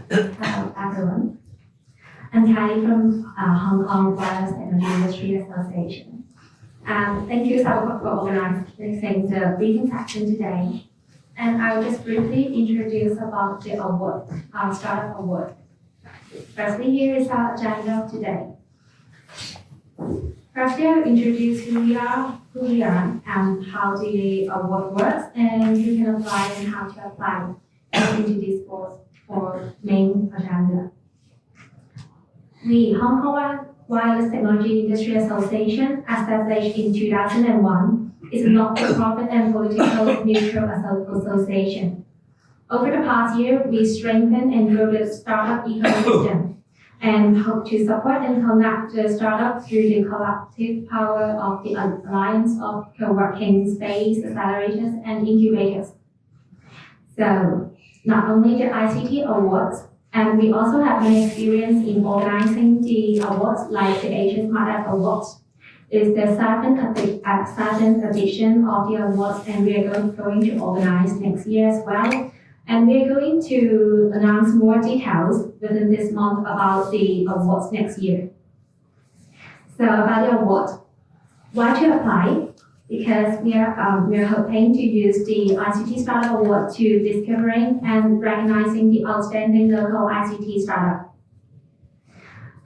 Hello, everyone. I'm Kylie from Hong Kong Wireless Technology Industry Association. Thank you, Cyberport, for organizing the briefing session today. And I'll just briefly introduce about the award, our startup award. Firstly, here is our agenda of today. Firstly, I'll introduce who we are, and how the award works, and who can apply and how to apply into this for main agenda. The Hong Kong Wireless Technology Industry Association, established in 2001, is a not-for-profit and politically neutral association. Over the past year, we strengthened and grew the startup ecosystem and hope to support and connect the startup through the collective power of the alliance of co-working space accelerators and incubators. So, not only the ICT awards, and we also have an experience in organizing the awards like the Asian Smart App Awards. It is the seventh edition of the awards, and we are going to organize next year as well. And we are going to announce more details within this month about the awards next year. So about the award, why to apply? Because we are hoping to use the ICT Startup Award to discovering and recognizing the outstanding local ICT startup.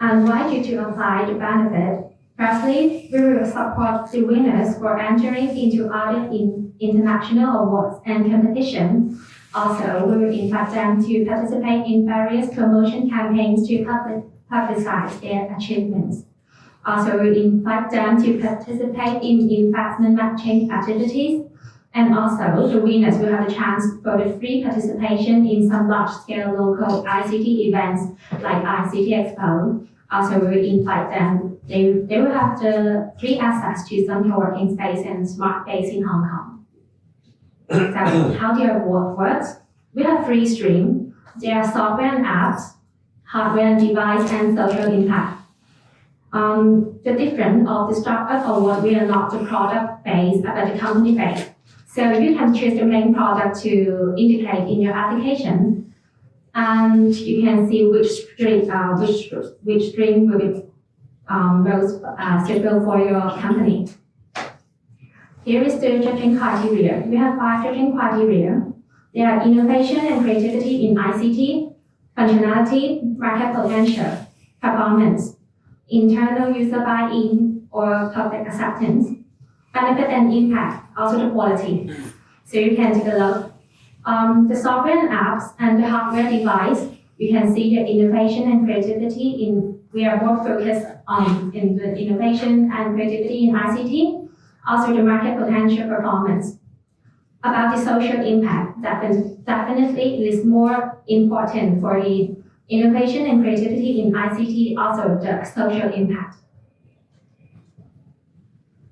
And why to apply the benefit? Firstly, we will support the winners for entering into other international awards and competition. Also, we will invite them to participate in various promotion campaigns to publicize their achievements. Also, we invite them to participate in investment matching activities. And also, the winners will have a chance for the free participation in some large-scale local ICT events like ICT Expo. Also, we will invite them. They will have the free access to some co-working space and smart base in Hong Kong. So, how the award works? We have three streams. There are software and apps, hardware and device, and social impact. The difference of the startup award, we are not the product based, but the company based. So you can choose the main product to indicate in your application, and you can see which stream will be most suitable for your company. Here is the judging criteria. We have 5 judging criteria. They are innovation and creativity in ICT, functionality, market potential, performance, internal user buy-in or public acceptance, benefit and impact, also the quality. So you can take a look. The software and apps and the hardware device, you can see the innovation and creativity we are more focused on in the innovation and creativity in ICT, also the market potential performance. About the social impact, definitely it is more important for the innovation and creativity in ICT, also the social impact.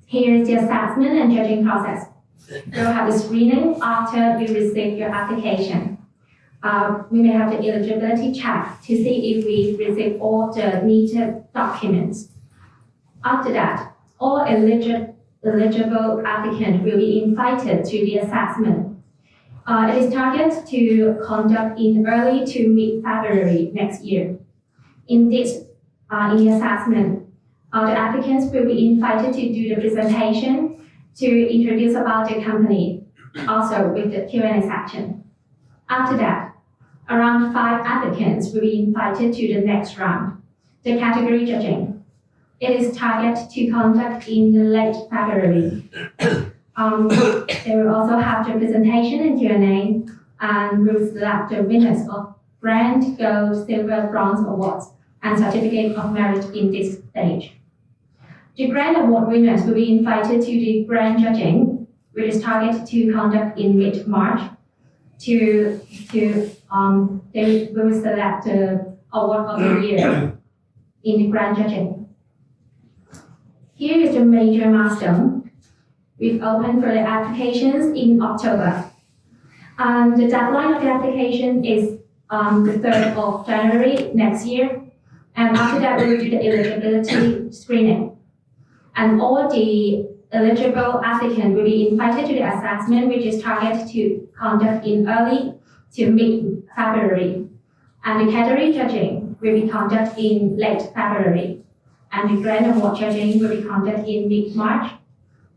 Here is the assessment and judging process. We'll have the screening after we receive your application. We may have the eligibility check to see if we receive all the needed documents. After that, all eligible applicants will be invited to the assessment. It is targeted to conduct in early to mid-February next year. In the assessment, the applicants will be invited to do the presentation to introduce about the company, also with the Q&A section. After that, around 5 applicants will be invited to the next round, the category judging. It is targeted to conduct in late February. They will also have the presentation and Q&A, and will select the winners of Bronze, Gold, Silver, Bronze awards and Certificate of Merit in this stage. The Grand Award winners will be invited to the Grand Judging, which is targeted to conduct in mid-March. They will select the Award of the Year in the Grand Judging. Here is the major milestone. We've opened for the applications in October. The deadline of the application is the 3rd of January next year. And after that, we will do the eligibility screening. And all the eligible applicants will be invited to the assessment, which is targeted to conduct in early to mid-February. And the category judging will be conducted in late February. And the grand award judging will be conducted in mid-March.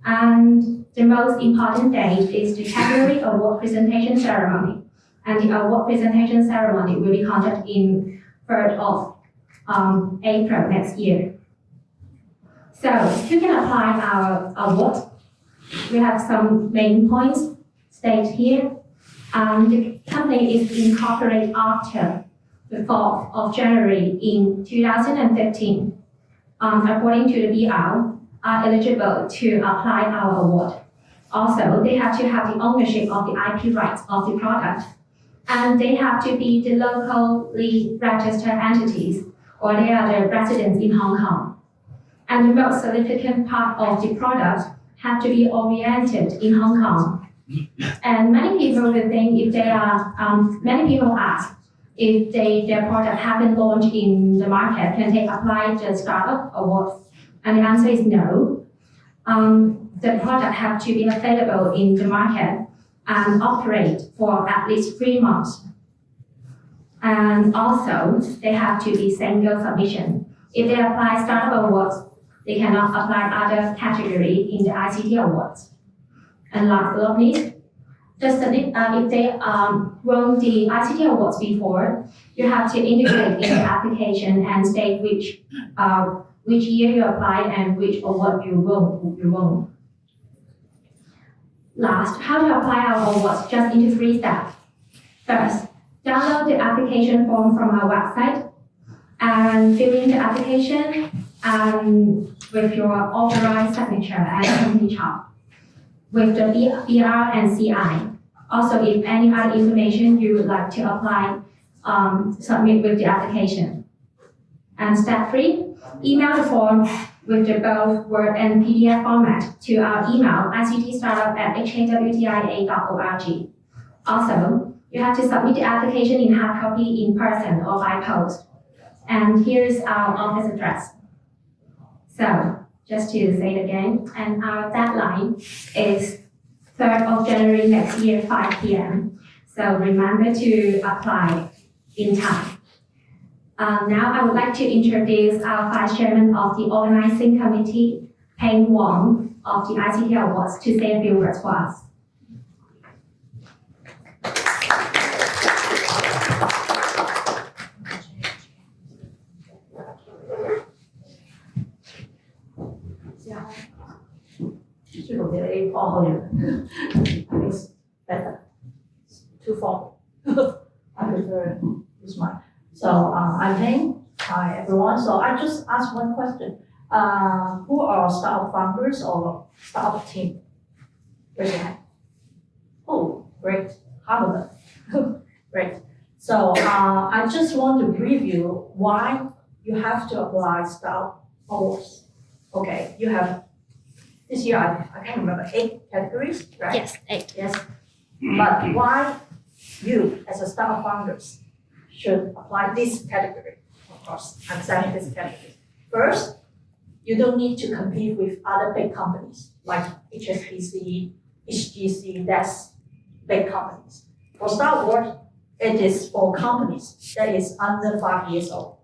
And the most important date is the category award presentation ceremony. And the award presentation ceremony will be conducted in 3rd of April next year. So you can apply our award. We have some main points stated here. The company is incorporated after the 4th of January in 2015. According to the BR, are eligible to apply our award. Also, they have to have the ownership of the IP rights of the product, and they have to be the locally registered entities, or they are the residents in Hong Kong. And the most significant part of the product have to be oriented in Hong Kong. And many people will think if they are, many people ask if their product haven't launched in the market, can they apply the startup award? And the answer is no. The product have to be available in the market and operate for at least 3 months. And also, they have to be single submission. If they apply startup awards, they cannot apply other category in the ICT awards. And last but not least, just if they won the ICT awards before, you have to integrate in the application and state which year you apply and which award you won. Last, how to apply our awards, just into 3 steps. First, download the application form from our website and fill in the application with your authorized signature and company chart with the BR and CI. Also, if any other information you would like to apply, submit with the application. And step 3, email the form with the both Word and PDF format to our email ictstartup@hawtia.org. Also, you have to submit the application in hard copy in person or by post. And here's our office address. So, just to say it again, and our deadline is 3rd of January next year, 5 p.m. So remember to apply in time. Now I would like to introduce our Vice Chairman of the Organizing Committee, Peng Wong of the ICT Awards, to say a few words for us. It's better. Too formal. I prefer this one. So I'm Peng. Hi everyone. So I just asked one question. Who are startup founders or startup team? Raise your hand. Oh, great. Harvard. Great. So I just want to brief you why you have to apply startup awards. Okay, you have this year, I can't remember, 8 categories, right? Yes, 8. Yes. But why you, as a startup founders, should apply this category? Of course, I'm saying this category. First, you don't need to compete with other big companies like HSBC, HGC, that's big companies. For Startup Award, it is for companies that is under 5 years old.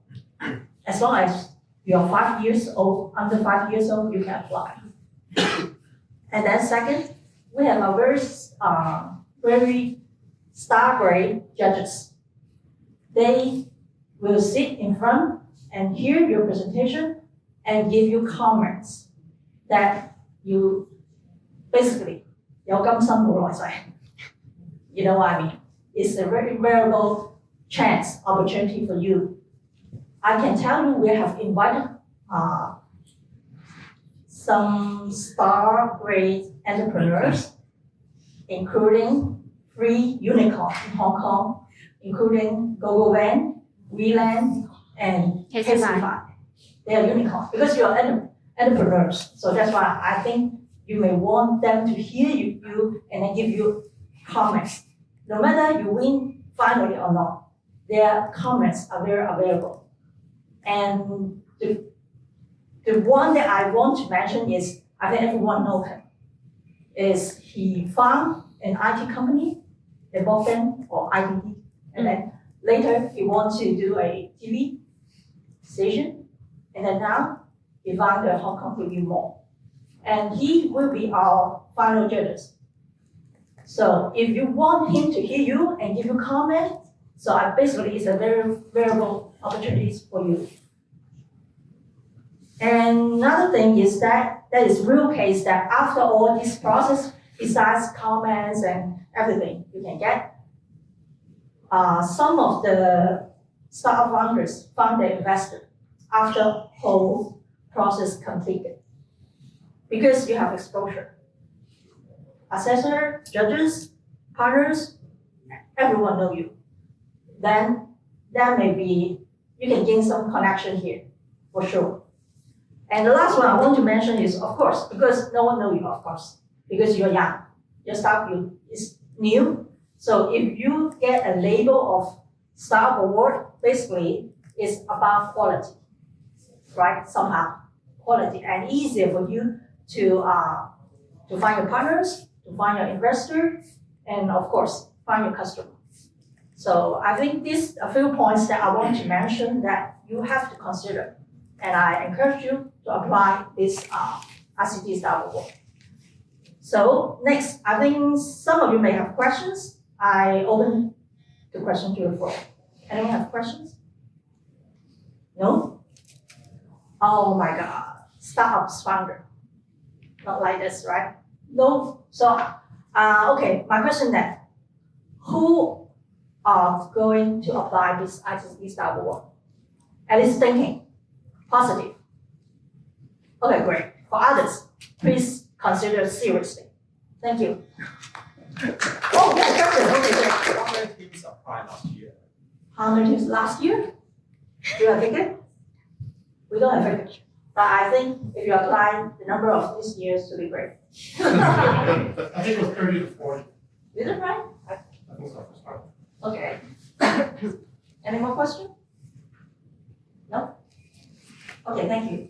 As long as you are 5 years old, under 5 years old, you can apply. And then second, we have a very star-grade judges. They will sit in front and hear your presentation and give you comments that you basically 有甘心冇來世. You know what I mean? It's a very valuable chance, opportunity for you. I can tell you we have invited some star-grade entrepreneurs, including 3 unicorns in Hong Kong, including GoGoVan, WeLand, and Casify. They are unicorns because you are entrepreneurs. So that's why I think you may want them to hear you and then give you comments. No matter you win finally or not, their comments are very available. And the one that I want to mention is, I think everyone knows him, is he found an IT company, they bought them, or ICT, and then Later, he wants to do a TV station, and then now he found the Hong Kong TV Mall. And he will be our final judges. So if you want him to hear you and give you comment, so basically it's a very valuable opportunities for you. And another thing is that is real case that after all this process, besides comments and everything you can get, some of the startup founders found their investor after whole process completed. Because you have exposure. Assessor, judges, partners, everyone know you. Then that may be, you can gain some connection here, for sure. And the last one I want to mention is, of course, because no one knows you, of course, because you're young. Your startup is new. So if you get a label of startup award, basically it's about quality, right? Somehow, quality, and easier for you to find your partners, to find your investor, and of course, find your customer. So I think these are a few points that I want to mention that you have to consider. And I encourage you to apply this ICT Startup Award. So next, I think some of you may have questions. I open the question to the floor. Anyone have questions? No? Oh my God, startups founder. Not like this, right? No. So, okay, my question then, who are going to apply this ICT Startup Award? At least thinking, positive. Okay, great. For others, please consider seriously. Thank you. Oh, yeah, question. Okay, great. How many teams applied last year? How many teams last year? Do you have a figure? We don't have a figure. But I think if you apply the number of this years to be great. I think it was 30 to 40. Is it right? I think so. Okay. Any more questions? No? Okay, thank you.